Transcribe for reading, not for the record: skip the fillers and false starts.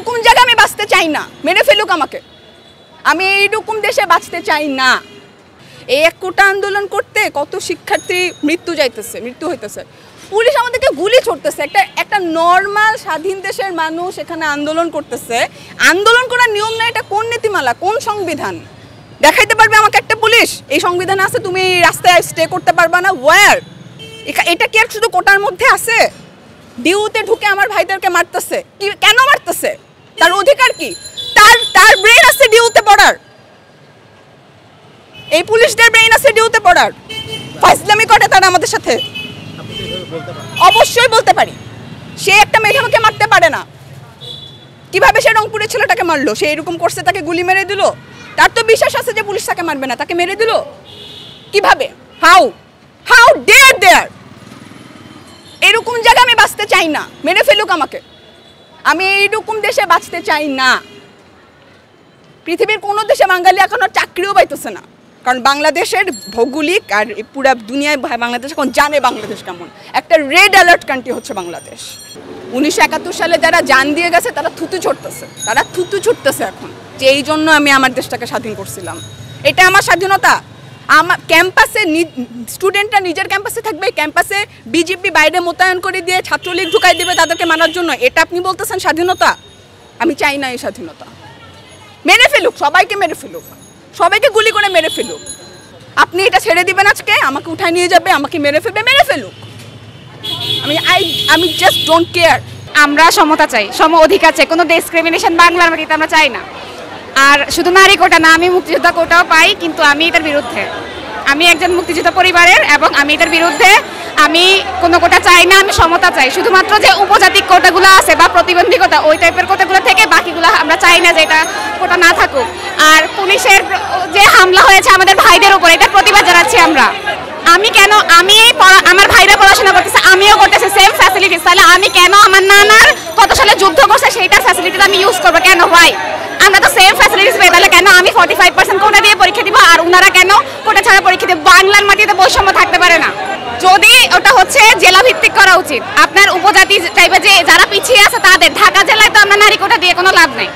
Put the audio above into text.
এইরকম জায়গা আমি বাঁচতে চাই না, মেরে ফেলুক আমাকে। আমি এইরকম দেশে বাঁচতে চাই না। এই এক কোটা আন্দোলন করতে কত শিক্ষার্থী মৃত্যু হইতেছে, পুলিশ আমাদেরকে গুলি ছড়তেছে। একটা নর্মাল স্বাধীন দেশের মানুষ এখানে আন্দোলন করতেছে, আন্দোলন করার নিয়ম না, এটা কোন নীতিমালা, কোন সংবিধান দেখাইতে পারবে আমাকে একটা পুলিশ? এই সংবিধান আছে তুমি রাস্তায় স্টে করতে পারবা না, ওয়্যার? এটা কি আর শুধু কোটার মধ্যে আছে? ডিউতে ঢুকে আমার ভাইদেরকে মারতেছে, কেন মারতেছে? তার অধিকার কি? তার ব্রেন আছে ডিউতে পড়ার, এই পুলিশদের ব্রেন আছে ডিউতে পড়ার, ফাইজলামি করে তারা আমাদের সাথে। অবশ্যই বলতে পারি, সে একটা মেধাবীকে মারতে পারে না। কিভাবে সে রংপুরের ছেলেটাকে মারলো? সে এরকম করছে, তাকে গুলি মেরে দিল? তার তো বিশ্বাস আছে যে পুলিশ তাকে মারবে না, তাকে মেরে দিল কিভাবে? হাউ ডেয়ার দেয়ার! এরকম জায়গা আমি বাঁচতে চাই না, মেরে ফেলুক আমাকে। আমি এইরকম দেশে বাঁচতে চাই না। পৃথিবীর কোনো দেশে বাঙালি এখনো চাকরিও পাইতেছে না, কারণ বাংলাদেশের ভৌগোলিক আর পুরা দুনিয়ায় বাংলাদেশ এখন জানে বাংলাদেশ কেমন। একটা রেড অ্যালার্ট কান্ট্রি হচ্ছে বাংলাদেশ। 1971 সালে যারা জান দিয়ে গেছে তারা থুতু ছুটতেছে এখন, যে এই জন্য আমি আমার দেশটাকে স্বাধীন করছিলাম। এটা আমার স্বাধীনতা। আমার ক্যাম্পাসে স্টুডেন্টরা নিজের ক্যাম্পাসে থাকবে, ক্যাম্পাসে বিজেপি বাইরে মোতায়েন করে দিয়ে ছাত্রলীগ ঢুকাই দেবে তাদেরকে মারার জন্য, এটা আপনি বলতেছেন স্বাধীনতা? আমি চাই না এই স্বাধীনতা। মেরে ফেলুক, সবাইকে মেরে ফেলুক, সবাইকে গুলি করে মেরে ফেলুক। আপনি এটা ছেড়ে দিবেন আজকে? আমাকে উঠায় নিয়ে যাবে, আমাকে মেরে ফেলবে, মেরে ফেলুক। আমি জাস্ট ডোন্ট কেয়ার। আমরা সমতা চাই, সম অধিকার চাই, কোনো ডিসক্রিমিনেশন বাংলার মাটিতে আমরা চাই না। আর শুধু নারী কোটা না, আমি মুক্তিযোদ্ধা কোটাও পাই, কিন্তু আমি এটার বিরুদ্ধে। আমি একজন মুক্তিযোদ্ধা পরিবারের এবং আমি এটার বিরুদ্ধে। আমি কোনো কোটা চাই না, আমি সমতা চাই। শুধুমাত্র যে উপজাতি কোটাগুলো আছে বা প্রতিবন্ধী ওই টাইপের কোটাগুলো থেকে বাকিগুলো আমরা চাই না যে এটা কোটা না থাকুক। আর পুলিশের যে হামলা হয়েছে আমাদের ভাইদের উপর, এটা প্রতিবাদ জানাচ্ছি আমরা। আমার ভাইরা পড়াশোনা করতেছে, আমিও করতেছি, সেম ফ্যাসিলিটিস। তাহলে আমি কেন আমার নানার কত সালে যুদ্ধ করছে সেইটার ফ্যাসিলিটিস আমি ইউজ করবো কেন? ভাই আমরা তো সেম ফ্যাসিলিটিস পাই, তাহলে কেন আমি 45% কোটা দিয়ে পরীক্ষা দিব আর ওনারা কেন কোটা ছাড়া পরীক্ষা দিব? বাংলার মাটিতে বৈষম্য থাকতে পারে না। যদি ওটা হচ্ছে জেলা ভিত্তিক করা উচিত, আপনার উপজাতি টাইপের যে যারা পিছিয়ে আছে তাদের, ঢাকা জেলায় তো আমরা নারী কোটা দিয়ে কোনো লাভ নেই।